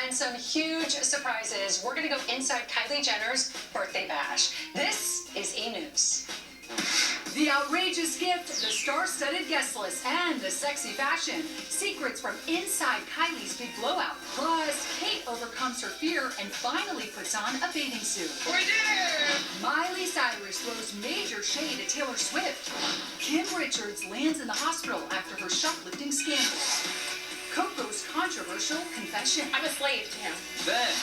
and some huge surprises. We're going to go inside Kylie Jenner's birthday bash. This is E-News. The outrageous gift, the star-studded guest list, and the sexy fashion. Secrets from inside Kylie's big blowout. Plus, Kate overcomes her fear and finally puts on a bathing suit. We did it! Miley Cyrus throws major shade at Taylor Swift. Kim Richards lands in the hospital after her shoplifting scandal. KOCO's controversial confession. I'm a slave to him. Then,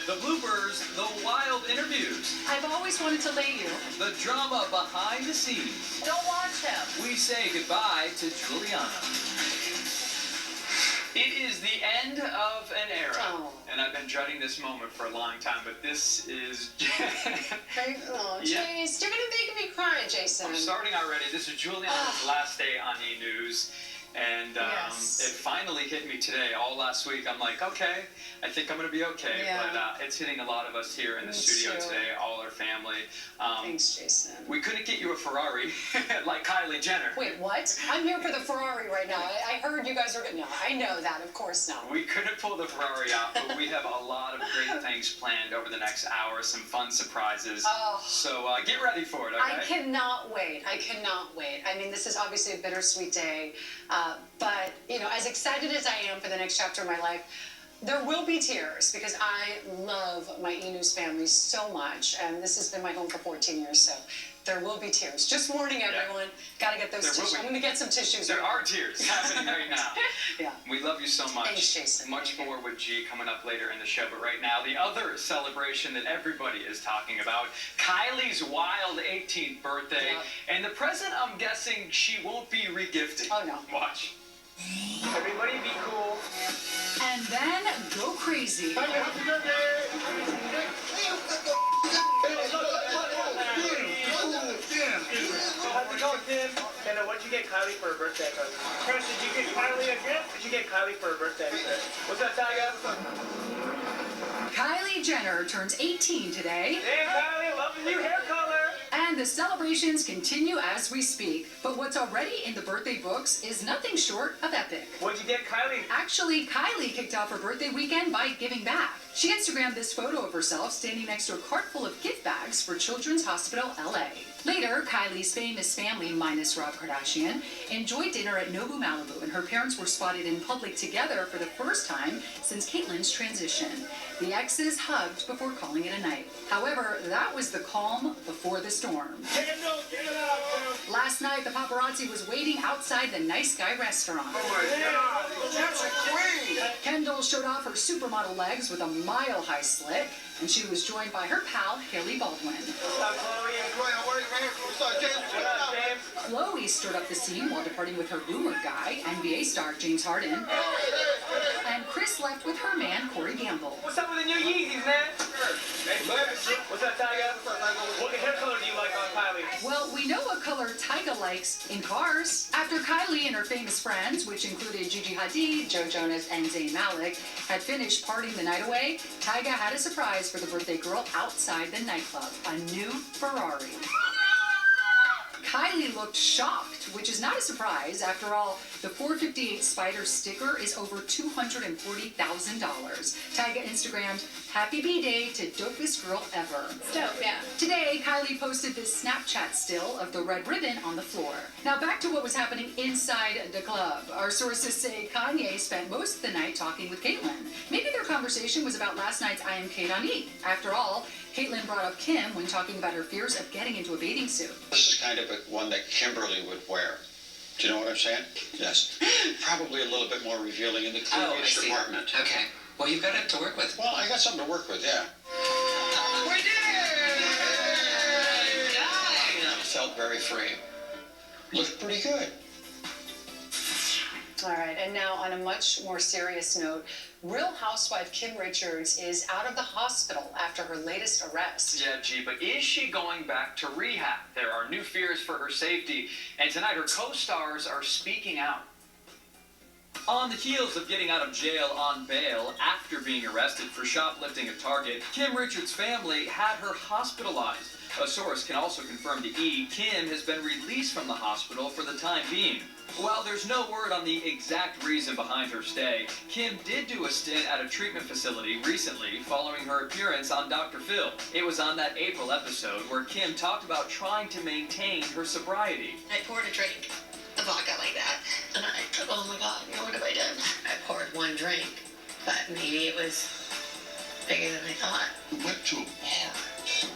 the bloopers, the wild interviews. I've always wanted to lay you. The drama behind the scenes. Don't watch him. We say goodbye to Giuliana. It is the end of an era. Oh. And I've been dreading this moment for a long time, but this is... Oh, jeez. Yeah. You're going to make me cry, Jason. I'm starting already. This is Giuliana's last day on E-News. And Yes. it finally hit me today. All last week, I'm like, okay, I think I'm going to be okay. Yeah. But it's hitting a lot of us here in the Me studio too. today, all our family. Thanks, Jason. We couldn't get you a Ferrari like Kylie Jenner. Wait, what? I'm here for the Ferrari right now. I heard you guys are... No, I know that. Of course not. We couldn't pull the Ferrari out, but we have a lot of great things planned over the next hour, some fun surprises. Oh. So get ready for it, okay? I cannot wait. I cannot wait. I mean, this is obviously a bittersweet day, but, you know, as excited as I am for the next chapter of my life, there will be tears because I love my E-News family so much, and this has been my home for 14 years, so there will be tears. Just warning everyone, got to get those There will tissues. be. I'm going to get some tissues. There are tears happening right now. Yeah. We love you so much. Thanks, Jason. Much more with G coming up later in the show. But right now, the other celebration that everybody is talking about, Kylie's wild 18th birthday. Yeah. And the present, I'm guessing she won't be regifted. Oh, no. Watch. Everybody be cool. And then go crazy. Happy birthday! How's it going, Tim? And what'd you get Kylie for her birthday? Chris, did you get Kylie a gift? Did you get Kylie for her birthday? What's up, Tyga? Kylie Jenner turns 18 today. Hey, Kylie, love the new hair color. And the celebrations continue as we speak. But what's already in the birthday books is nothing short of epic. What'd you get Kylie? Actually, Kylie kicked off her birthday weekend by giving back. She Instagrammed this photo of herself standing next to a cart full of gift bags for Children's Hospital LA. Later, Kylie's famous family, minus Rob Kardashian, enjoyed dinner at Nobu Malibu, and her parents were spotted in public together for the first time since Caitlyn's transition. The exes hugged before calling it a night. However, that was the calm before the storm. Last night, the paparazzi was waiting outside the Nice Guy restaurant. Oh my God, that's a queen. Kendall showed off her supermodel legs with a mile-high slit, and she was joined by her pal, Haley Baldwin. What's up, Chloe? What's up, James? Chloe stirred up the scene while departing with her boomer guy, NBA star James Harden. And Chris left with her man, Corey Gamble. What's up with the new Yeezys, man? What's up, Tyga? What hair color do you like on Kylie? Well, we know what color Tyga likes in cars. After Kylie and her famous friends, which included Gigi Hadid, Joe Jonas, and Zayn Malik, had finished partying the night away, Tyga had a surprise for the birthday girl outside the nightclub, a new Ferrari. Kylie looked shocked, which is not a surprise. After all, the 458 Spider sticker is over $240,000. Tyga Instagrammed, "Happy B-Day to dopest girl ever." Dope, yeah. Today, Kylie posted this Snapchat still of the red ribbon on the floor. Now back to what was happening inside the club. Our sources say Kanye spent most of the night talking with Caitlyn. Maybe their conversation was about last night's I Am Kate on E! After all, Caitlyn brought up Kim when talking about her fears of getting into a bathing suit. This is kind of one that Kimberly would wear. Do you know what I'm saying? Yes. Probably a little bit more revealing in the cleavage department. Okay. Well, you've got it to work with. Well, I got something to work with, yeah. We did it! Felt very free. Looked pretty good. All right, and now on a much more serious note, Real Housewife Kim Richards is out of the hospital after her latest arrest. Yeah, G, but is she going back to rehab? There are new fears for her safety, and tonight her co-stars are speaking out. On the heels of getting out of jail on bail after being arrested for shoplifting at Target, Kim Richards' family had her hospitalized. A source can also confirm to E! Kim has been released from the hospital for the time being. While there's no word on the exact reason behind her stay, Kim did do a stint at a treatment facility recently following her appearance on Dr. Phil. It was on that April episode where Kim talked about trying to maintain her sobriety. I poured a drink of vodka like that, and oh my God, what have I done? I poured one drink, but maybe it was bigger than I thought. We went to a bar.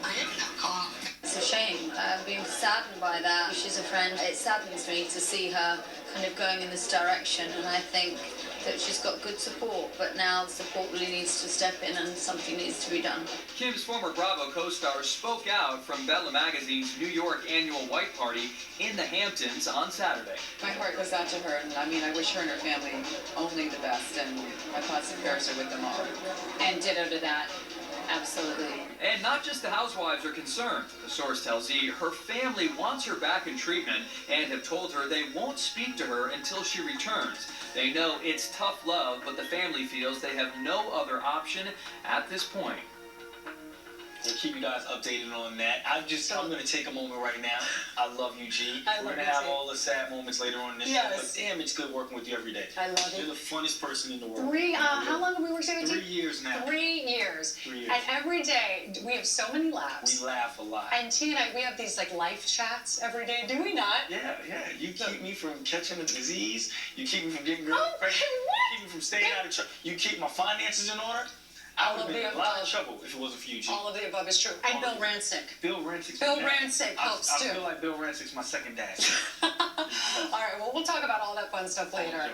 I am an alcoholic. It's a shame. I've been saddened by that. She's a friend. It saddens me to see her kind of going in this direction, and I think that she's got good support, but now the support really needs to step in and something needs to be done. Kim's former Bravo co-star spoke out from Bella Magazine's New York annual White Party in the Hamptons on Saturday. My heart goes out to her, and I mean, I wish her and her family only the best, and my thoughts and prayers are with them all. And ditto to that. Absolutely. And not just the Housewives are concerned. The source tells E! her family wants her back in treatment and have told her they won't speak to her until she returns. They know it's tough love, but the family feels they have no other option at this point. We'll keep you guys updated on that. I'm going to take a moment right now. I love you, G. I love We're going to you have too. all the sad moments later on in this show, but damn, it's good working with you every day. I love You're it. the funnest person in the world. How long have we worked together? 3 years now. 3 years. 3 years. And every day, we have so many laughs. We laugh a lot. And T and I, we have these like life chats every day, do we not? Yeah. You keep me from catching a disease. You keep me from getting pregnant. Okay, what? You keep me from staying out of trouble. You keep my finances in order. I would have been in a lot of trouble if it wasn't for you, G. All of the above is true. And Bill Rancic. Bill Rancic's Bill my dad. Rancic helps I too. feel like Bill Rancic's my second dad. All right, well, we'll talk about all that fun stuff later.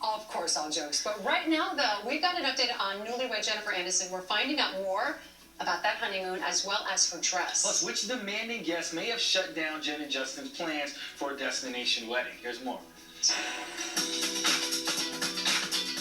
Of course, all jokes. But right now, though, we've got an update on newlywed Jennifer Aniston. We're finding out more about that honeymoon as well as her dress. Plus, which demanding guest may have shut down Jen and Justin's plans for a destination wedding? Here's more.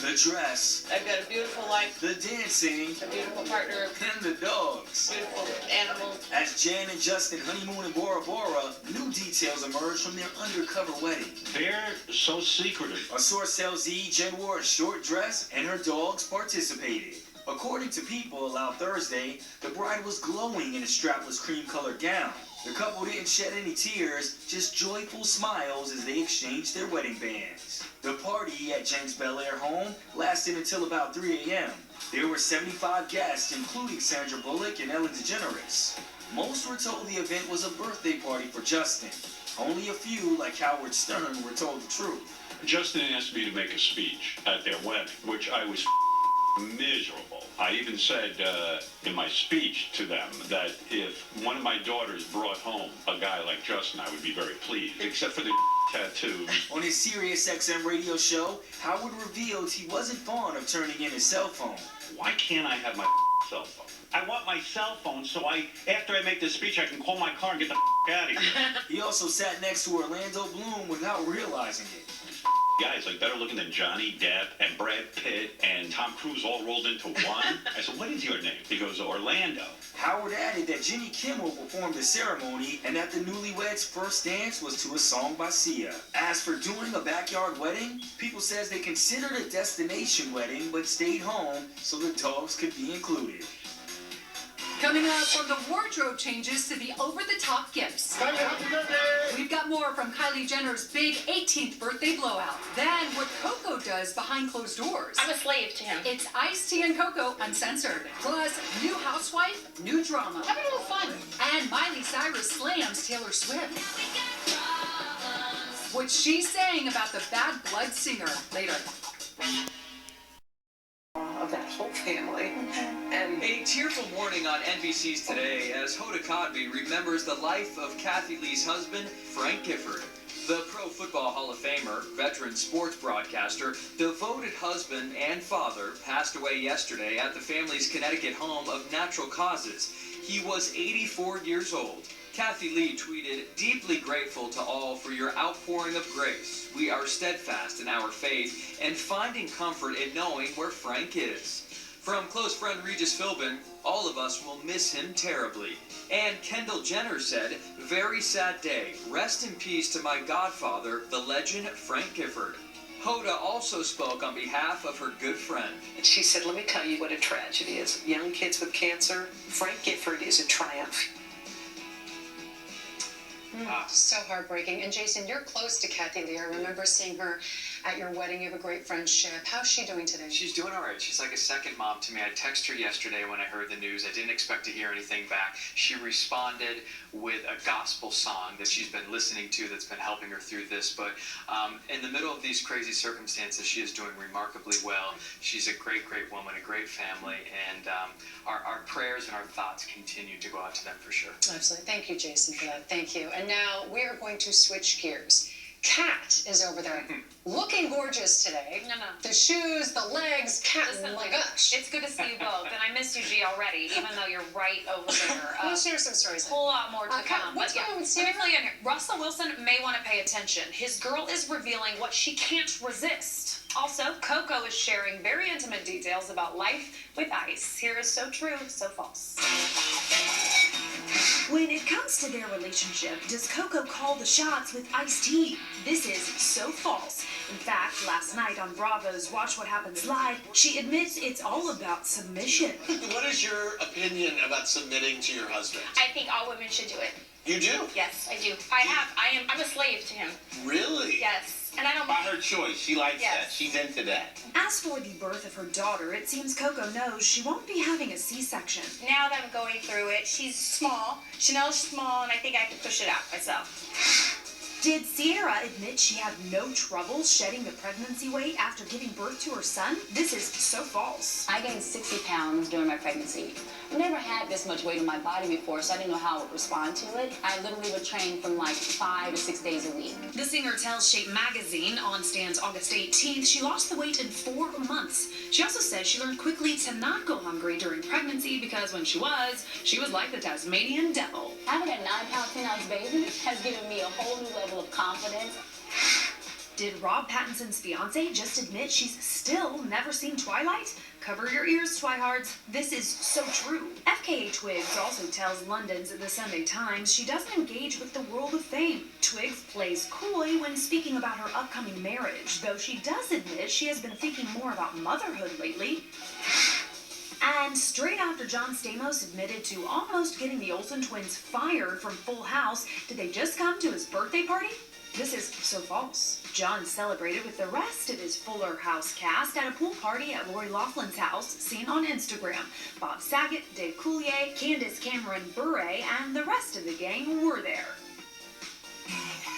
The dress, I've got a beautiful life, the dancing, a beautiful partner, and the dogs. beautiful animals. As Jan and Justin honeymoon in Bora Bora, new details emerge from their undercover wedding. They're so secretive. A source tells E! Jen wore a short dress and her dogs participated. According to People Out Thursday, the bride was glowing in a strapless cream-colored gown. The couple didn't shed any tears, just joyful smiles as they exchanged their wedding bands. The party at Jen's Bel Air home lasted until about 3 a.m. There were 75 guests, including Sandra Bullock and Ellen DeGeneres. Most were told the event was a birthday party for Justin. Only a few, like Howard Stern, were told the truth. Justin asked me to make a speech at their wedding, which I was miserable. I even said in my speech to them that if one of my daughters brought home a guy like Justin, I would be very pleased, except for the tattoo. On his Sirius XM radio show, Howard revealed he wasn't fond of turning in his cell phone. Why can't I have my cell phone? I want my cell phone so after I make this speech, I can call my car and get the out of here. He also sat next to Orlando Bloom without realizing it. Guys like better looking than Johnny Depp and Brad Pitt and Tom Cruise all rolled into one. I said, what is your name? He goes, Orlando. Howard added that Jimmy Kimmel performed the ceremony and that the newlyweds' first dance was to a song by Sia. As for doing a backyard wedding, People says they considered a destination wedding but stayed home so the dogs could be included. Coming up, from the wardrobe changes to the over-the-top gifts. We've got more from Kylie Jenner's big 18th birthday blowout. Then what KOCO does behind closed doors. I'm a slave to him. It's IceT and KOCO uncensored. Plus, new housewife, new drama. Having a little fun. And Miley Cyrus slams Taylor Swift. What she's saying about the Bad Blood singer later. Of that whole family. And A tearful morning on NBC's Today as Hoda Kotb remembers the life of Kathie Lee's husband, Frank Gifford. The Pro Football Hall of Famer, veteran sports broadcaster, devoted husband and father passed away yesterday at the family's Connecticut home of natural causes. He was 84 years old. Kathie Lee tweeted, "Deeply grateful to all for your outpouring of grace. We are steadfast in our faith and finding comfort in knowing where Frank is." From close friend Regis Philbin, all of us will miss him terribly. And Kendall Jenner said, "Very sad day. Rest in peace to my godfather, the legend Frank Gifford." Hoda also spoke on behalf of her good friend. she said, let me tell you what a tragedy is. Young kids with cancer, Frank Gifford is a triumph. So heartbreaking. And Jason, you're close to Kathie Lee. I remember seeing her at your wedding. You have a great friendship. How's she doing today? She's doing all right. She's like a second mom to me. I texted her yesterday when I heard the news. I didn't expect to hear anything back. She responded with a gospel song that she's been listening to that's been helping her through this. But in the middle of these crazy circumstances, she is doing remarkably well. She's a great, great woman, a great family, and our prayers and our thoughts continue to go out to them for sure. Absolutely. Thank you, Jason, for that. Thank you. And now we are going to switch gears. Kat is over there looking gorgeous today. No. The shoes, the legs, Kat, Listen, oh my gosh. It's good to see you both, and I miss you, G, already, even though you're right over there. We'll share some stories. A whole lot more to Kat, come. what's going on with Let me Sierra? fill you in here. Russell Wilson may want to pay attention. His girl is revealing what she can't resist. Also, KOCO is sharing very intimate details about life with Ice. Here is so true, so false. When it comes to their relationship, does KOCO call the shots with IceT? This is so false. In fact, last night on Bravo's Watch What Happens Live, she admits it's all about submission. What is your opinion about submitting to your husband? I think all women should do it. You do? Yes, I do. I'm a slave to him. Really? Yes. And I don't. By her choice, she likes Yes. that. She's into that. As for the birth of her daughter, it seems KOCO knows she won't be having a C-section. Now that I'm going through it, she's small. Chanel's small, and I think I can push it out myself. Did Sierra admit she had no trouble shedding the pregnancy weight after giving birth to her son? This is so false. I gained 60 pounds during my pregnancy. I never had this much weight on my body before, so I didn't know how I would respond to it. I literally would train from like 5 to 6 days a week. The singer tells Shape magazine on stands August 18th she lost the weight in 4 months. She also says she learned quickly to not go hungry during pregnancy because when she was like the Tasmanian devil. Having a 9-pound, 10-ounce baby has given me a whole new level of confidence. Did Rob Pattinson's fiance just admit she's still never seen Twilight? Cover your ears, Twihards. This is so true. FKA Twigs also tells London's The Sunday Times she doesn't engage with the world of fame. Twigs plays coy when speaking about her upcoming marriage, though she does admit she has been thinking more about motherhood lately. And straight after John Stamos admitted to almost getting the Olsen twins fired from Full House, did they just come to his birthday party? This is so false. John celebrated with the rest of his Fuller House cast at a pool party at Lori Loughlin's house, seen on Instagram. Bob Saget, Dave Coulier, Candace Cameron Bure, and the rest of the gang were there.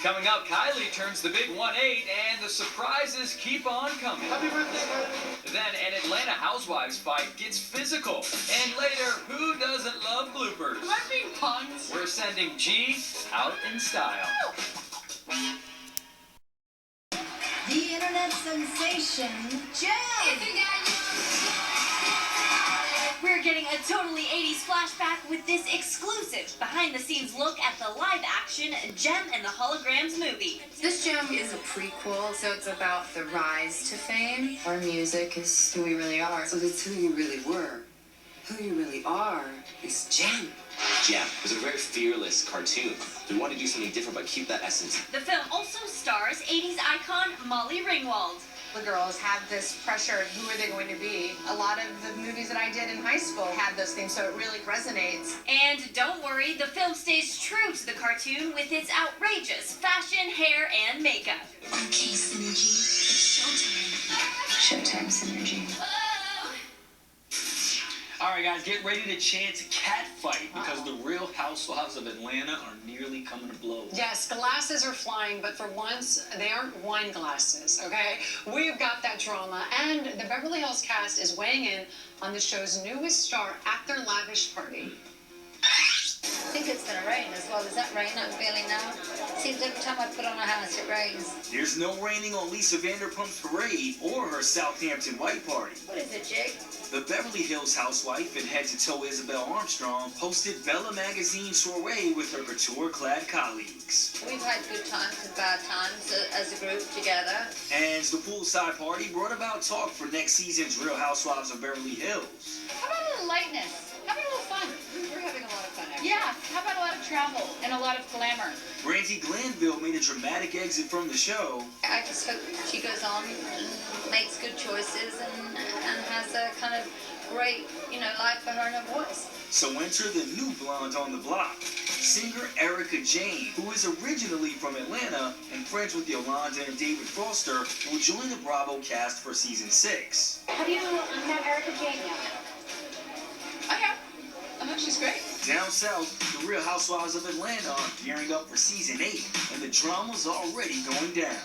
Coming up, Kylie turns the big 1-8, and the surprises keep on coming. Happy birthday, Kylie. Then an Atlanta Housewives fight gets physical. And later, who doesn't love bloopers? Am I being punked? We're sending G out in style. The internet sensation, Jen! We're getting a totally 80s flashback with this exclusive behind-the-scenes look at the live-action Gem and the Holograms movie. This gem is a prequel, so it's about the rise to fame. Our music is who we really are. So that's who you really were. Who you really are is Jen. Gem was a very fearless cartoon. We wanted to do something different but keep that essence. The film also stars 80s icon Molly Ringwald. The girls have this pressure of who are they going to be. A lot of the movies that I did in high school had those themes, so it really resonates. And don't worry, the film stays true to the cartoon with its outrageous fashion, hair, and makeup. Okay, Synergy, it's showtime. Showtime, Synergy. All right, guys, get ready to chant cat fight because the Real Housewives of Atlanta are nearly coming to blows. Yes, glasses are flying, but for once, they aren't wine glasses, okay? We've got that drama, and the Beverly Hills cast is weighing in on the show's newest star at their lavish party. I think it's gonna rain as well. Is that rain I'm feeling now? Seems every time I put on a hat, it rains. There's no raining on Lisa Vanderpump's parade or her Southampton white party. What is it, Jake? The Beverly Hills housewife and head-to-toe Isabel Armstrong hosted Bella Magazine soiree with her couture-clad colleagues. We've had good times and bad times as a group together. And the poolside party brought about talk for next season's Real Housewives of Beverly Hills. How about a little lightness? How about a little fun? We're having a lot of fun, actually. Yeah, how about a lot of travel and a lot of glamour? Brandy Glanville made a dramatic exit from the show. I just hope she goes on and makes good choices and has a kind of great, life for her and her voice. So enter the new blonde on the block, singer Erica Jane, who is originally from Atlanta and friends with Yolanda and David Foster, will join the Bravo cast for season 6. Have you met Erica Jane yet? Oh, yeah. She's great. Down south, the Real Housewives of Atlanta are gearing up for season 8, and the drama's already going down.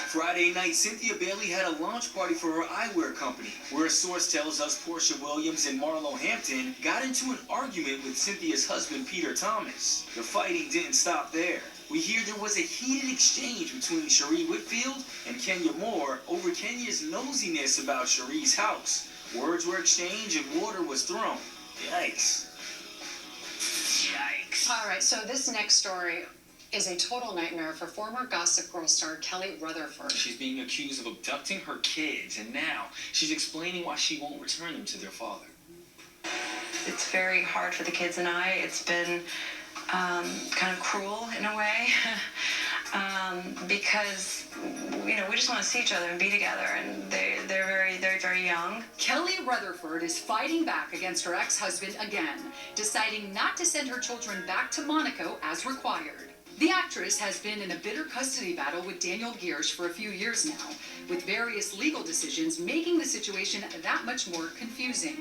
Friday night, Cynthia Bailey had a launch party for her eyewear company, where a source tells us Portia Williams and Marlo Hampton got into an argument with Cynthia's husband, Peter Thomas. The fighting didn't stop there. We hear there was a heated exchange between Cherie Whitfield and Kenya Moore over Kenya's nosiness about Cherie's house. Words were exchanged and water was thrown. Yikes. Yikes. All right, so this next story is a total nightmare for former Gossip Girl star Kelly Rutherford. She's being accused of abducting her kids, and now she's explaining why she won't return them to their father. It's very hard for the kids and I. It's been kind of cruel in a way because we just want to see each other and be together, and they're very young. Kelly Rutherford is fighting back against her ex-husband again, deciding not to send her children back to Monaco as required. The actress has been in a bitter custody battle with Daniel Giersch for a few years now, with various legal decisions making the situation that much more confusing.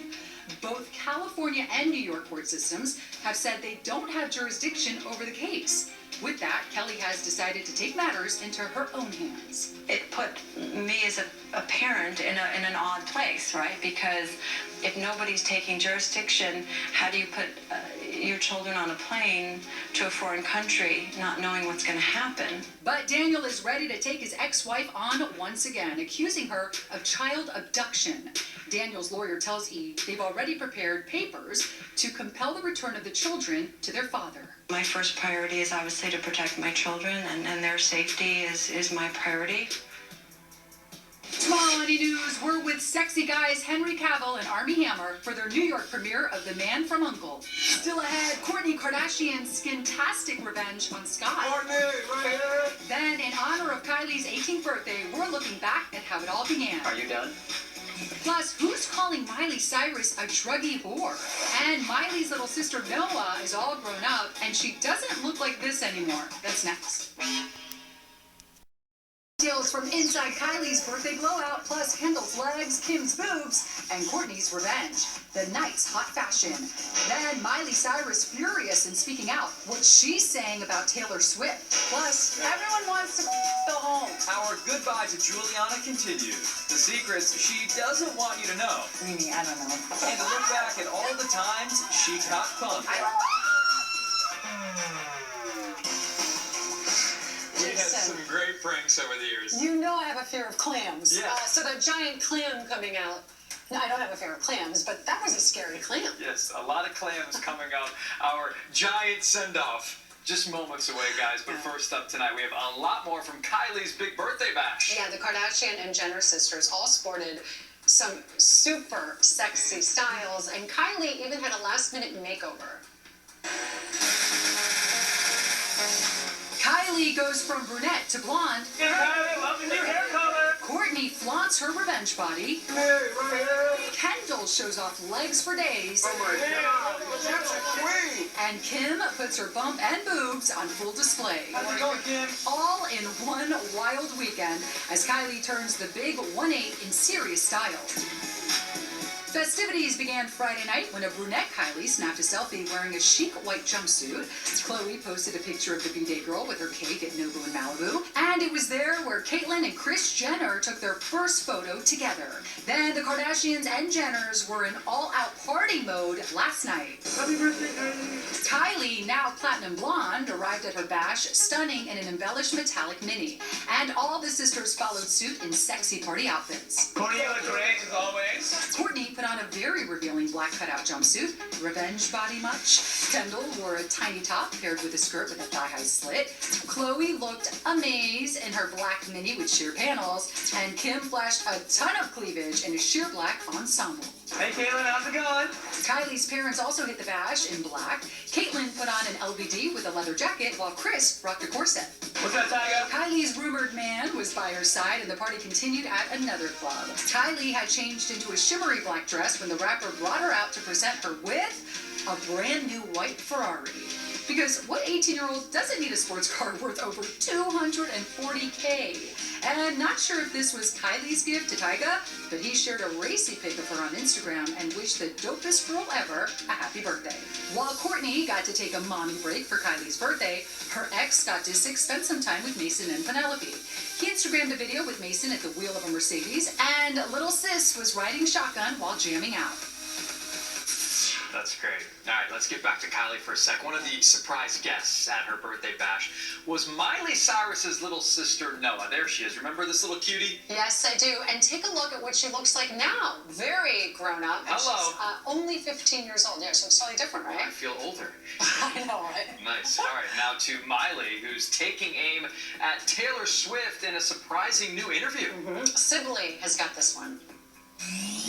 Both California and New York court systems have said they don't have jurisdiction over the case. With that, Kelly has decided to take matters into her own hands. It put me as a parent in an odd place, right? Because if nobody's taking jurisdiction, how do you put your children on a plane to a foreign country not knowing what's going to happen? But Daniel is ready to take his ex-wife on once again, accusing her of child abduction. Daniel's lawyer tells E! they've already prepared papers to compel the return of the children to their father. My first priority is obviously to protect my children, and their safety is my priority. Tomorrow on E! we're with sexy guys Henry Cavill and Armie Hammer for their New York premiere of The Man from U.N.C.L.E. Still ahead, Kourtney Kardashian's skin-tastic revenge on Scott. Kourtney, right here. Then, in honor of Kylie's 18th birthday, we're looking back at how it all began. Are you done? Plus, who's calling Miley Cyrus a druggy whore? And Miley's little sister Noah is all grown up, and she doesn't look like this anymore. That's next. Details from inside Kylie's birthday blowout, plus Kendall's legs, Kim's boobs, and Kourtney's revenge. The night's hot fashion. Then Miley Cyrus furious and speaking out what she's saying about Taylor Swift. Plus, everyone wants to go home. Our goodbye to Giuliana continues. The secrets she doesn't want you to know. Mimi, I don't know. And to look back at all the times she got punked. We had some great pranks over the years. You know I have a fear of clams. Yeah. So that giant clam coming out. No, I don't have a fear of clams, but that was a scary clam. Yes, a lot of clams coming up. Our giant send-off. Just moments away, guys. But first up tonight, we have a lot more from Kylie's big birthday bash. Yeah, the Kardashian and Jenner sisters all sported some super sexy styles, and Kylie even had a last-minute makeover. Kylie goes from brunette to blonde. Yeah, Kylie, love the new hair color. Kourtney flaunts her revenge body. Hey, right here. Kendall shows off legs for days. Oh my God, that's a queen. And Kim puts her bump and boobs on full display. How's it going, Kim? All in one wild weekend as Kylie turns the big 1/8 in serious style. Festivities began Friday night when a brunette Kylie snapped a selfie wearing a chic white jumpsuit. Khloe posted a picture of the B-Day girl with her cake at Nobu in Malibu. And it was there where Caitlyn and Kris Jenner took their first photo together. Then the Kardashians and Jenners were in all-out party mode last night. Happy birthday, Kylie. Kylie, now platinum blonde, arrived at her bash stunning in an embellished metallic mini. And all the sisters followed suit in sexy party outfits. Kourtney, you look great as always. Kourtney put on a very revealing black cutout jumpsuit. Revenge body much? Kendall wore a tiny top paired with a skirt with a thigh-high slit. Khloe looked amazed in her black mini with sheer panels. And Kim flashed a ton of cleavage in a sheer black ensemble. Hey, Caitlin, how's it going? Kylie's parents also hit the bash in black. Caitlyn put on an LBD with a leather jacket, while Kris rocked a corset. What's that, Tyga? Kylie's rumored man was by her side, and the party continued at another club. Kylie had changed into a shimmery black dress when the rapper brought her out to present her with a brand new white Ferrari. Because what 18-year-old doesn't need a sports car worth over $240K? And not sure if this was Kylie's gift to Tyga, but he shared a racy pic of her on Instagram and wished the dopest girl ever a happy birthday. While Courtney got to take a mommy break for Kylie's birthday, her ex got to spend some time with Mason and Penelope. He Instagrammed a video with Mason at the wheel of a Mercedes, and little sis was riding shotgun while jamming out. That's great. All right, let's get back to Kylie for a sec. One of the surprise guests at her birthday bash was Miley Cyrus's little sister, Noah. There she is. Remember this little cutie? Yes, I do. And take a look at what she looks like now. Very grown up. And Hello. she's only 15 years old. Yeah, she looks totally different, right? I feel older. I know, right? Nice. All right, now to Miley, who's taking aim at Taylor Swift in a surprising new interview. Sibley has got this one.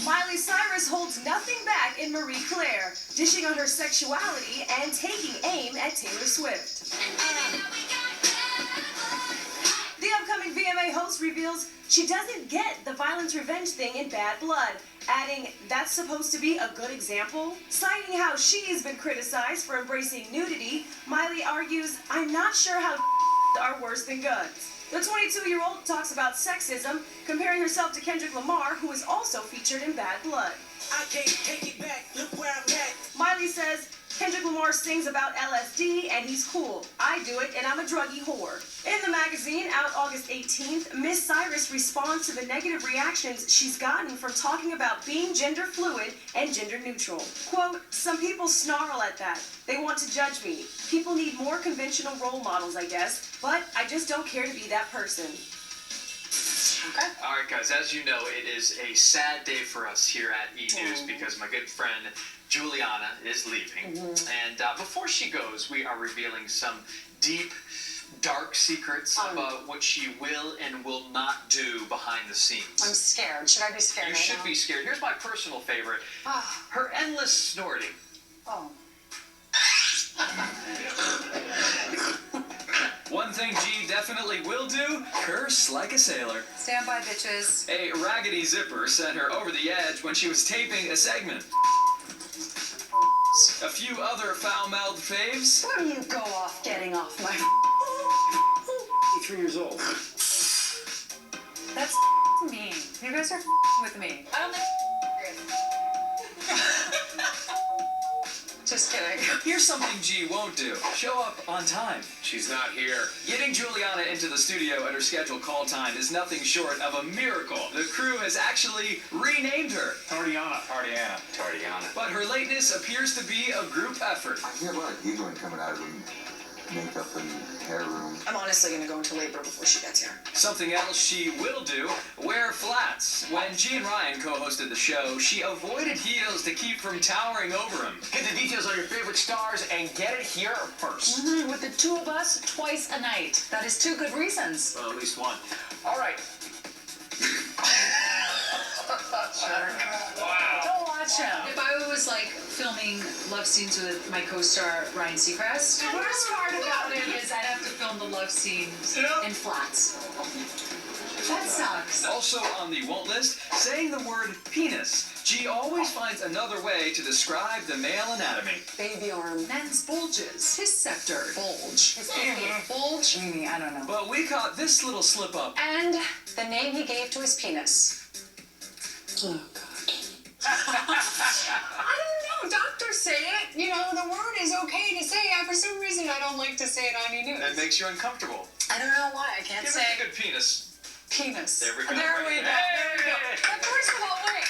Miley Cyrus holds nothing back in Marie Claire, dishing on her sexuality and taking aim at Taylor Swift. The upcoming VMA host reveals she doesn't get the violence revenge thing in Bad Blood, adding that's supposed to be a good example. Citing how she's been criticized for embracing nudity, Miley argues, I'm not sure how are worse than guns. The 22-year-old talks about sexism, comparing herself to Kendrick Lamar, who is also featured in Bad Blood. I can't take it back, look where I'm at. Miley says, Kendrick Lamar sings about LSD and he's cool. I do it and I'm a druggy whore. In the magazine, out August 18th, Miss Cyrus responds to the negative reactions she's gotten from talking about being gender fluid and gender neutral. Quote, some people snarl at that. They want to judge me. People need more conventional role models, I guess, but I just don't care to be that person. Okay. All right, guys, as you know, it is a sad day for us here at E! News because my good friend Giuliana is leaving. And before she goes, we are revealing some deep, dark secrets about what she will and will not do behind the scenes. I'm scared. Should I be scared? You right should now? be scared. Here's my personal favorite. Her endless snorting. Oh. One thing G definitely will do, curse like a sailor. Stand by, bitches. A raggedy zipper sent her over the edge when she was taping a segment. A few other foul-mouthed faves. Where do you go off getting off my 3 years old. That's mean. You guys are with me. I don't think Just kidding. Here's something G won't do. Show up on time. She's not here. Getting Giuliana into the studio at her scheduled call time is nothing short of a miracle. The crew has actually renamed her. Tardiana. But her lateness appears to be a group effort. I hear a lot of giggling coming out of the makeup and hair room. I'm honestly going to go into labor before she gets here. Something else she will do, wear flats. When G and Ryan co-hosted the show, she avoided heels to keep from towering over him. Get the details on your favorite stars and get it here first. with the two of us twice a night. That is 2 good reasons. Well, at least one. All right. Don't watch him. If I was like filming love scenes with my co-star Ryan Seacrest, the worst part about it is I'd have to film the love scenes in flats. That sucks. Also on the won't list, saying the word penis. G always finds another way to describe the male anatomy. Baby arm. Men's bulges. His sector. Bulge. His bulge. I don't know. But we caught this little slip up. And the name he gave to his penis. Oh, God. I don't know. Doctors say it. You know, the word is okay to say. For some reason, I don't like to say it on E! News. That makes you uncomfortable. I don't know why. I can't Give say it a good penis. penis. There we go. There we go. There we go. Hey! But first of all, wait.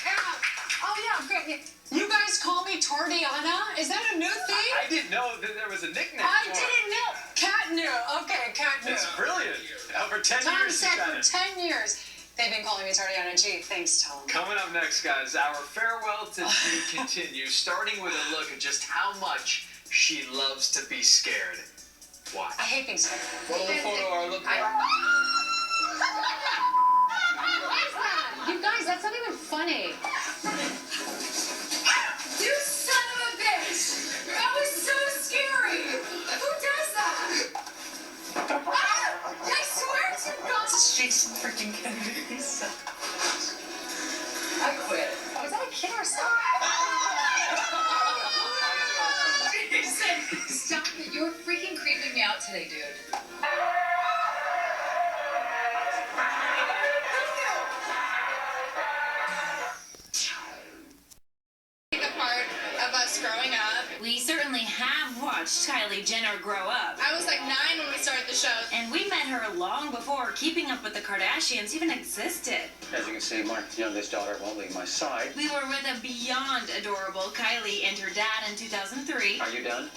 Oh, yeah. Great. You guys call me Tardiana? Is that a new thing? I didn't know that there was a nickname I for it. didn't know. Cat knew. Okay, Cat knew. It's brilliant. Over 10 Tom years said you've done for it. 10 years. They've been calling me Tardiana G. Thanks, Tom. Coming up next, guys, our farewell to G continues, starting with a look at just how much she loves to be scared. Why? I hate being scared. Photo, or look. You guys, that's not even funny. You son of a bitch! That was so scary! Who does that? I swear to God! It's Jason freaking Kennedy. I quit. Was that a kid or something? You're freaking creeping me out today, dude. A part of us growing up. We certainly have watched Kylie Jenner grow up. I was like 9 when we started the show. And we met her long before Keeping Up with the Kardashians even existed. As you can see, my youngest daughter won't leave my side. We were with a beyond adorable Kylie and her dad in 2003. Are you done?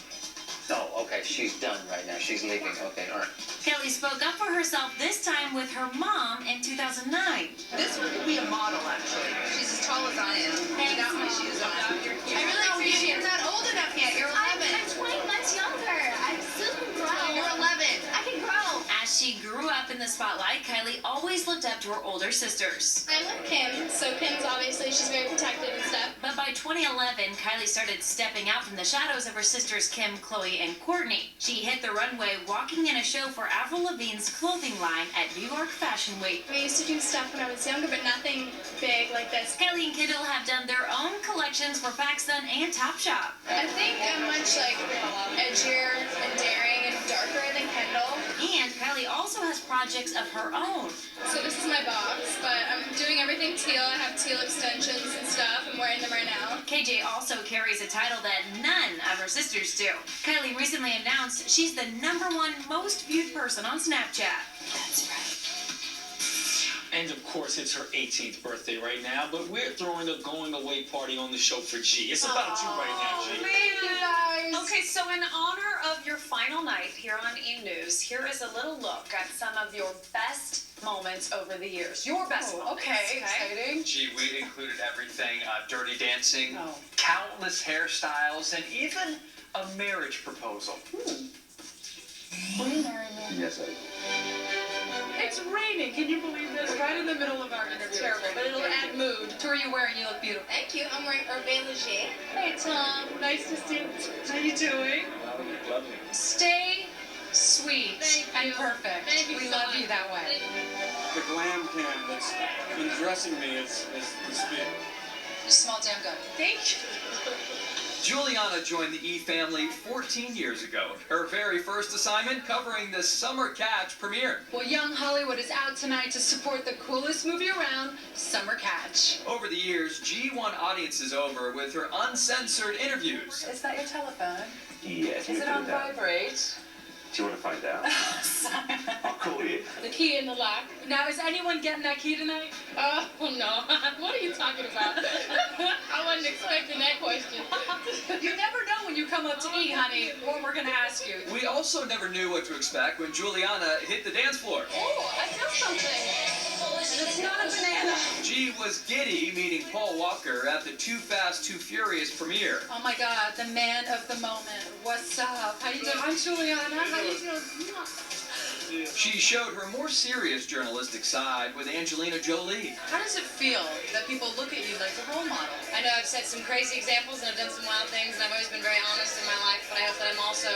Oh, okay, she's done right now. She's leaving. Okay, all right. Kylie spoke up for herself this time with her mom in 2009. This one could be a model, actually. She's as tall as I am. I got my shoes on. I really appreciate you're not old enough yet. You're 11. I'm 20 months younger. I still can grow. You're 11. I can grow. As she grew up in the spotlight, Kylie always looked up to her older sisters. I'm with Kim, so Kim's obviously, she's very protective and stuff. But by 2011, Kylie started stepping out from the shadows of her sisters Kim, Chloe, and Courtney. She hit the runway walking in a show for Avril Lavigne's clothing line at New York Fashion Week. We used to do stuff when I was younger, but nothing big like this. Kylie and Kendall have done their own collections for PacSun and Topshop. I think I'm much like edgier and daring and darker than Kendall. And Kylie also has projects of her own. So this is my box, but I'm doing everything teal. I have teal extensions and stuff. I'm wearing them right now. KJ also carries a title that none of her sisters do. Kylie recently announced she's the #1 most viewed person on Snapchat. That's right. And of course, it's her 18th birthday right now, but we're throwing a going away party on the show for G. It's about you right now, G. Thank you guys. Okay, so in honor of your final night here on E! News, here is a little look at some of your best moments over the years. Your best moments. Okay, exciting. Gee, we included everything, dirty dancing, countless hairstyles, and even a marriage proposal. Will you marry me? Yes, I It's raining. Can you believe this? Right in the middle of our interview. It's terrible, but it'll add mood. Who are you wearing? You look beautiful. Thank you. I'm wearing Hervé Leger. Hey, Tom. Nice to see you. How you doing? lovely. Stay sweet and perfect. Thank you We so love much. you that way. The glam cam that's been dressing me is big. You smell damn good. Thank you. Giuliana joined the E! family 14 years ago. Her very first assignment covering the Summer Catch premiere. Well, Young Hollywood is out tonight to support the coolest movie around, Summer Catch. Over the years, G won audiences over with her uncensored interviews. Is that your telephone? Yes. Is it on vibrate? Do you want to find out? I'll call you. The key in the lock. Now, is anyone getting that key tonight? Oh, no. What are you talking about? I wasn't expecting that question. You never know when you come up to E! honey, what we're going to ask you. We also never knew what to expect when Giuliana hit the dance floor. Oh, I feel something. It's not a banana. G was giddy meeting Paul Walker at the Too Fast, Too Furious premiere. Oh my God, the man of the moment. What's up? How you doing? I'm Giuliana. How you doing? She showed her more serious journalistic side with Angelina Jolie. How does it feel that people look at you like a role model? I know I've set some crazy examples and I've done some wild things and I've always been very honest in my life, but I hope that I'm also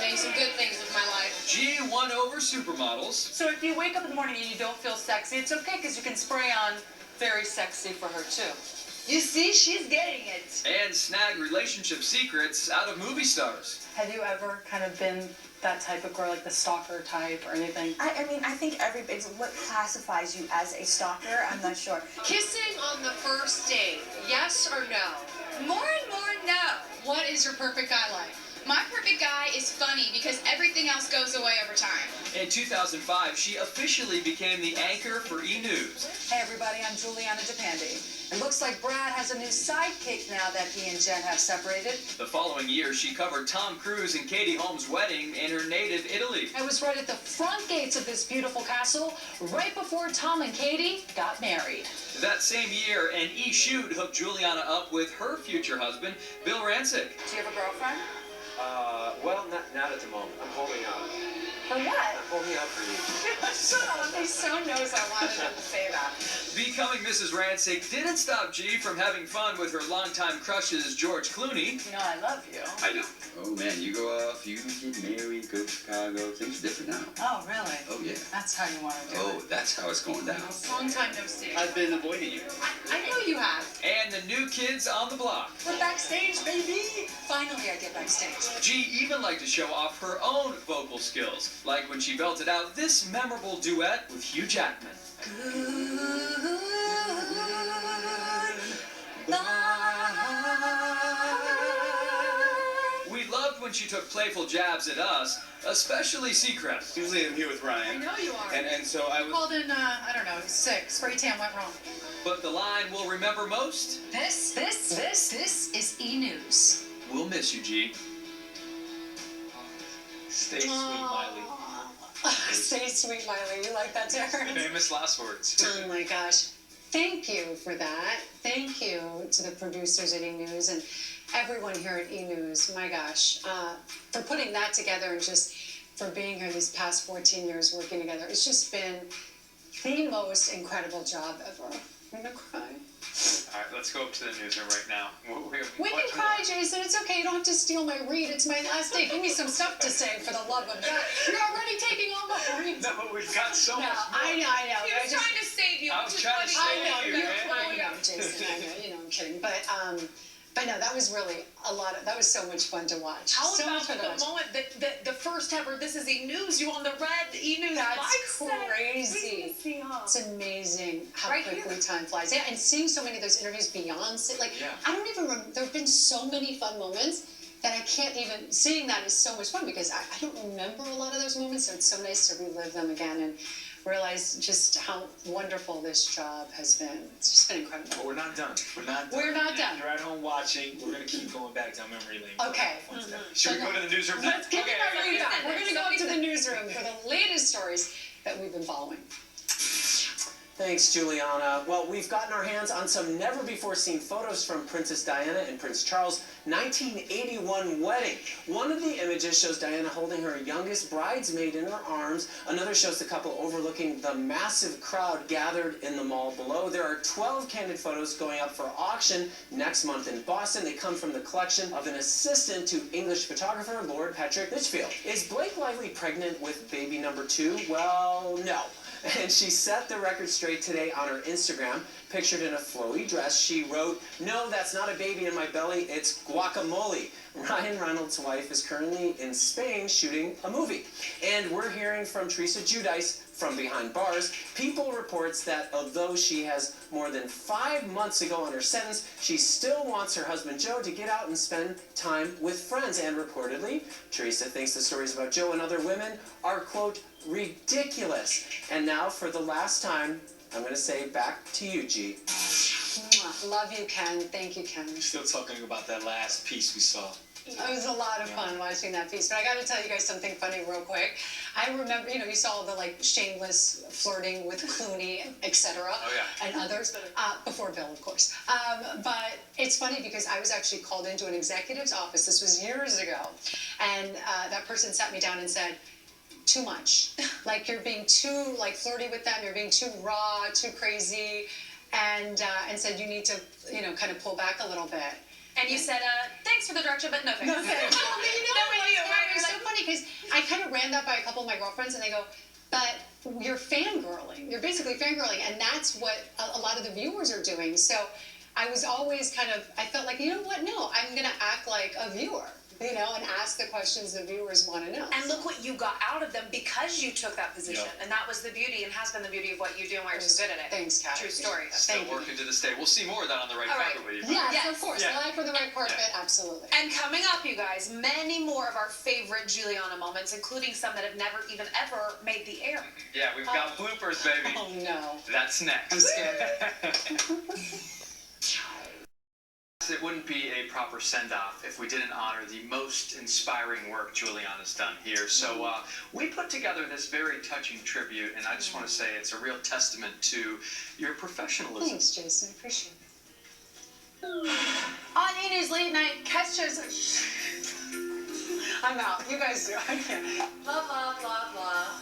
doing some good things with my life. G won over supermodels. So if you wake up in the morning and you don't feel sexy, it's okay because you can spray on very sexy for her too. You see, she's getting it. And snagged relationship secrets out of movie stars. Have you ever kind of been that type of girl, like the stalker type or anything? I mean, I think it's what classifies you as a stalker. I'm not sure. Kissing on the first date, yes or no? More and more, no. What is your perfect guy like? My perfect guy is funny because everything else goes away over time. In 2005, she officially became the anchor for E! News. Hey everybody, I'm Giuliana Rancic. It looks like Brad has a new sidekick now that he and Jen have separated. The following year, she covered Tom Cruise and Katie Holmes' wedding in her native Italy. I was right at the front gates of this beautiful castle, right before Tom and Katie got married. That same year, an E! shoot hooked Giuliana up with her future husband, Bill Rancic. Do you have a girlfriend? Well, not at the moment. I'm holding out. For what? I'm holding out for you. Shut up, he so knows I wanted him to say that. Becoming Mrs. Rancic didn't stop G from having fun with her longtime crushes George Clooney. You know I love you. I know. Oh man, you go off, you get married, go to Chicago. Things are different now. Oh, really? Oh yeah. That's how you want to do it. Oh, that's how it's going down. Long time no see. I've been avoiding you. I know you have. And the new kids on the block. We're backstage, baby. Finally, I get backstage. G even liked to show off her own vocal skills, like when she belted out this memorable duet with Hugh Jackman. We loved when she took playful jabs at us, especially Seacrest. Usually I'm here with Ryan. I know you are. And so I You was... called in, I don't know, sick. Spray tan went wrong. But the line we'll remember most? This is E! News. We'll miss you, G. Stay sweet, Miley. Stay sweet, Miley. You like that, Terrence? Famous last words. Oh my gosh. Thank you for that. Thank you to the producers at E! News and everyone here at E! News. My gosh. For putting that together and just for being here these past 14 years working together. It's just been the most incredible job ever. I'm gonna cry. All right, let's go up to the newsroom right now. We can cry, Jason. It's okay. You don't have to steal my read. It's my last day. Give me some stuff to say, for the love of God. You're already taking all my reads. No, but we've got so much more. I know. He was trying to save you. I was trying to save you, man. I know, Jason. I know. You know, I'm kidding. But no, that was really that was so much fun to watch. How so about much fun to watch. the moment that the first ever This Is E! News, you on the red E! News That's live set? crazy. It's amazing how quickly time flies. Yeah, and seeing so many of those interviews, Beyonce, I don't even remember. There have been so many fun moments that I can't even. Seeing that is so much fun because I don't remember a lot of those moments, so it's so nice to relive them again and realize just how wonderful this job has been. It's just been incredible. But we're not done. We're not done. We're not done. You're at home watching. We're going to keep going back down memory lane. Okay. Should we go to the newsroom now? Let's get our read back. We're going to go up to the newsroom for the latest stories that we've been following. Thanks, Giuliana. Well, we've gotten our hands on some never-before-seen photos from Princess Diana and Prince Charles' 1981 wedding. One of the images shows Diana holding her youngest bridesmaid in her arms. Another shows the couple overlooking the massive crowd gathered in the mall below. There are 12 candid photos going up for auction next month in Boston. They come from the collection of an assistant to English photographer Lord Patrick Litchfield. Is Blake Lively pregnant with baby number 2? Well, no. And she set the record straight today on her Instagram. Pictured in a flowy dress, she wrote, "No, that's not a baby in my belly, it's guacamole." Ryan Reynolds' wife is currently in Spain shooting a movie. And we're hearing from Teresa Giudice from behind bars. People reports that although she has more than 5 months to go on her sentence, she still wants her husband Joe to get out and spend time with friends. And reportedly, Teresa thinks the stories about Joe and other women are, quote, ridiculous. And now, for the last time, I'm going to say back to you, G. Love you, Ken. Thank you, Ken. Still talking about that last piece we saw. It was a lot of fun watching that piece, but I got to tell you guys something funny real quick. I remember, you saw the shameless flirting with Clooney, etc. Oh, yeah. And others, before Bill, of course. But it's funny because I was actually called into an executive's office. This was years ago, and that person sat me down and said, "Too much. You're being too flirty with them. You're being too raw, too crazy," and said you need to kind of pull back a little bit. And you said, thanks for the direction, but no thanks. No thanks. It was so funny because I kind of ran that by a couple of my girlfriends, and they go, "But you're fangirling. You're basically fangirling," and that's what a lot of the viewers are doing. So I was always I felt like, you know what? No, I'm gonna act like a viewer. And ask the questions the viewers want to know. And look what you got out of them because you took that position. Yep. And that was the beauty and has been the beauty of what you do and why you're so good at it. Thanks, Kathie. True story. Still working to this day. We'll see more of that on the red carpet with you. Yes, of course. Live for the red carpet, absolutely. And coming up, you guys, many more of our favorite Giuliana moments, including some that have never even ever made the air. Yeah, we've got bloopers, baby. Oh, no. That's next. I'm scared. It wouldn't be a proper send-off if we didn't honor the most inspiring work Giuliana's done here. So we put together this very touching tribute, and I just want to say it's a real testament to your professionalism. Thanks, Jason. Appreciate it. On E! News Late Night, Kesha's... I'm out. You guys do. I can't. Blah, blah, blah, blah.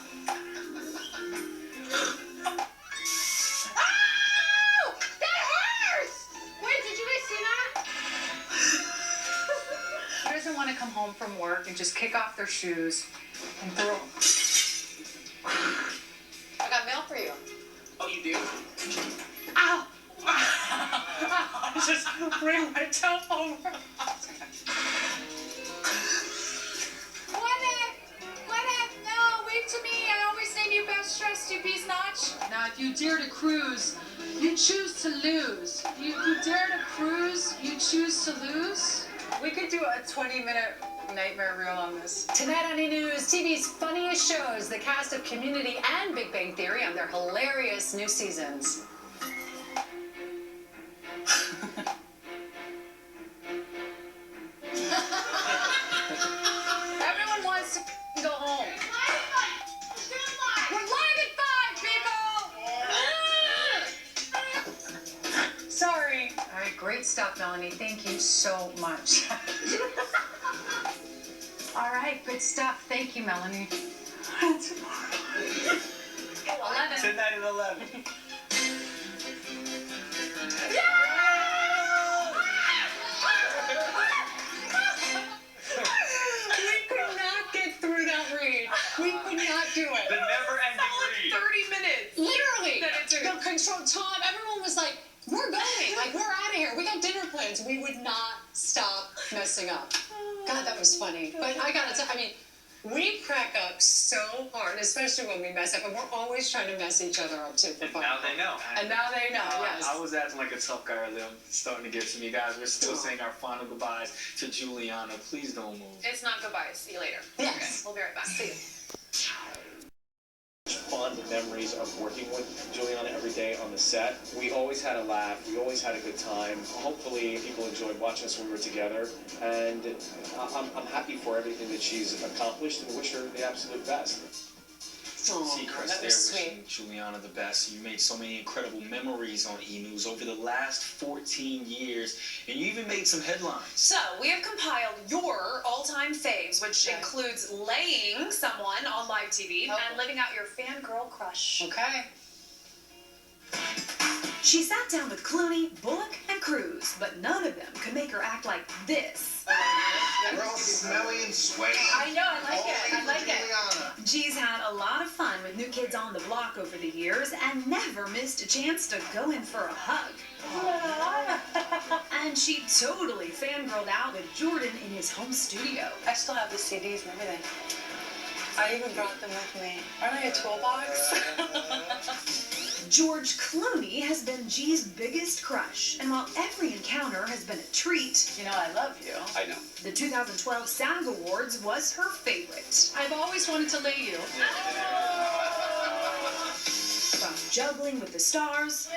He doesn't want to come home from park and just kick off their shoes and throw. I got mail for you. Oh, you do? Ow! I just ran my toe over. No, wave to me. I always name you best dressed, you beast notch. Now, if you dare to cruise, you choose to lose. You dare to cruise, you choose to lose. We could do a 20-minute nightmare reel on this. Tonight on E! News, TV's funniest shows, the cast of Community and Big Bang Theory on their hilarious new seasons. Everyone wants to go home. We're live at 5, people! Sorry. All right, great stuff, Melanie. Thank you so much. All right, good stuff. Thank you, Melanie. 11. Tonight at 11. We could not get through that read. We could not do it. The never-ending read. 30 minutes. Literally. The control, Tom, everyone was like, we're going. Like, we're out of here. We got dinner plans. We would not stop messing up. God, that was funny. But I gotta tell, I mean, we crack up so hard, especially when we mess up, and we're always trying to mess each other up too for fun. Now they know. And now they know, yes. I was acting like a tough guy earlier. I'm starting to get to me, guys. We're still saying our final goodbyes to Giuliana. Please don't move. It's not goodbye. See you later. Yes. Okay, we'll be right back. See you. Fond memories of working with Giuliana every day on the set. We always had a laugh. We always had a good time. Hopefully people enjoyed watching us when we were together. And I'm happy for everything that she's accomplished and wish her the absolute best. See Chris there wishing Giuliana the best. You made so many incredible memories on E! News over the last 14 years, and you even made some headlines. So, we have compiled your all-time faves, which includes laying someone on live TV and living out your fangirl crush. Okay. She sat down with Clooney, Bullock, and Cruz, but none of them could make her act like this. We're all smelly and sweaty. I know, I like it. I like it. Giuliana. G's had a lot of fun with New Kids on the Block over the years and never missed a chance to go in for a hug. And she totally fangirled out with Jordan in his home studio. I still have the CDs and everything. I even brought them with me. Aren't I a toolbox? George Clooney has been G's biggest crush, and while every encounter has been a treat, You know I love you. I know. the 2012 SAG Awards was her favorite. I've always wanted to lay you. From juggling with the stars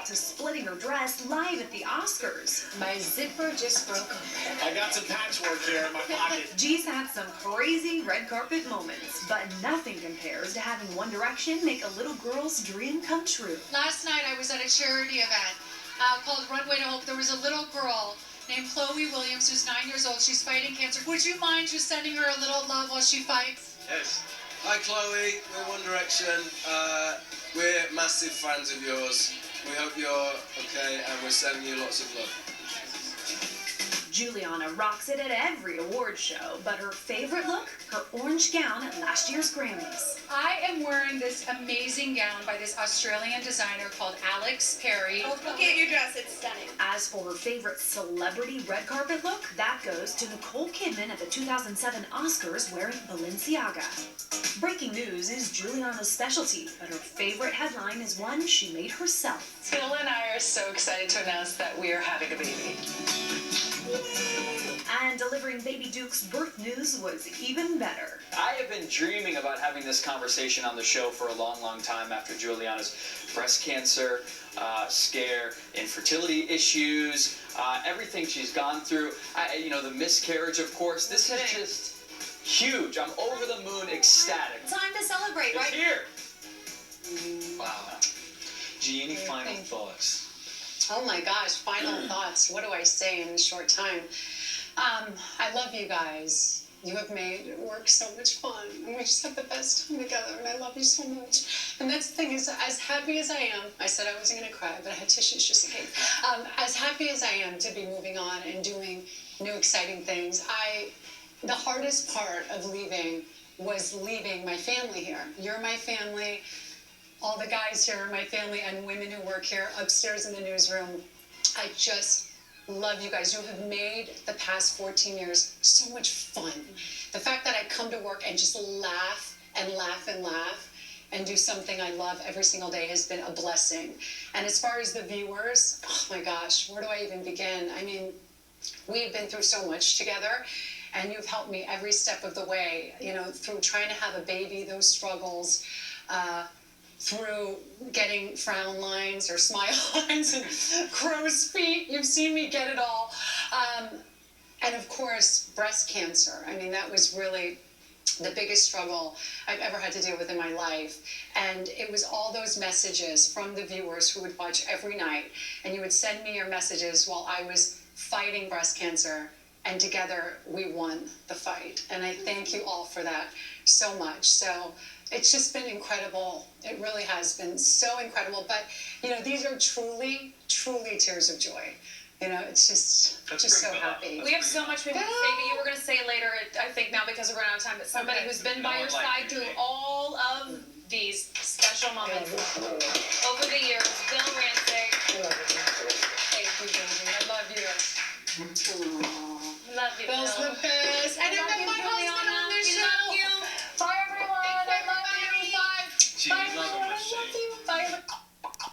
to splitting her dress live at the Oscars. My zipper just broke open. I got some patchwork here in my pocket. G's had some crazy red carpet moments, but nothing compares to having One Direction make a little girl's dream come true. Last night I was at a charity event called Runway to Hope. There was a little girl named Chloe Williams who's 9 years old. She's fighting cancer. Would you mind just sending her a little love while she fights? Yes. Hi Chloe, we're One Direction. We're massive fans of yours. We hope you're okay and we're sending you lots of love. Giuliana rocks it at every award show, but her favorite look, her orange gown at last year's Grammys. I am wearing this amazing gown by this Australian designer called Alex Perry. Look at your dress, it's stunning. As for her favorite celebrity red carpet look, that goes to Nicole Kidman at the 2007 Oscars wearing Balenciaga. Breaking news is Giuliana's specialty, but her favorite headline is one she made herself. Phil and I are so excited to announce that we are having a baby. And delivering Baby Duke's birth news was even better. I have been dreaming about having this conversation on the show for a long, long time after Giuliana's breast cancer scare, infertility issues, everything she's gone through. The miscarriage, of course. This is just huge. I'm over the moon, ecstatic. Time to celebrate, It's right? here. Wow. G, any final thoughts? Oh my gosh, final thoughts. What do I say in a short time? I love you guys. You have made work so much fun, and we just have the best time together, and I love you so much. And that's the thing is, as happy as I am, I said I wasn't going to cry, but I had tissues just in case. As happy as I am to be moving on and doing new exciting things, the hardest part of leaving was leaving my family here. You're my family. All the guys here are my family, and women who work here upstairs in the newsroom. I just love you guys. You have made the past 14 years so much fun. The fact that I come to work and just laugh and laugh and laugh and do something I love every single day has been a blessing. And as far as the viewers, oh my gosh, where do I even begin? I mean, we've been through so much together, and you've helped me every step of the way, you know, through trying to have a baby, those struggles, through getting frown lines or smile lines and crow's feet. You've seen me get it all. And of course, breast cancer. I mean, that was really the biggest struggle I've ever had to deal with in my life. And it was all those messages from the viewers who would watch every night, and you would send me your messages while I was fighting breast cancer, and together we won the fight. And I thank you all for that so much. So it's just been incredible. It really has been so incredible. But, you know, these are truly, truly tears of joy. You know, it's just so happy. We have so much we want to say to you. We're going to say it later, I think now because we're running out of time, but somebody who's been by your side through all of these special moments over the years, Bill Rancic. Thank you, baby. I love you. Love you, Bill's Bill. the best. And I met my husband on this show. Bye, everyone. I love you. Bye, everyone.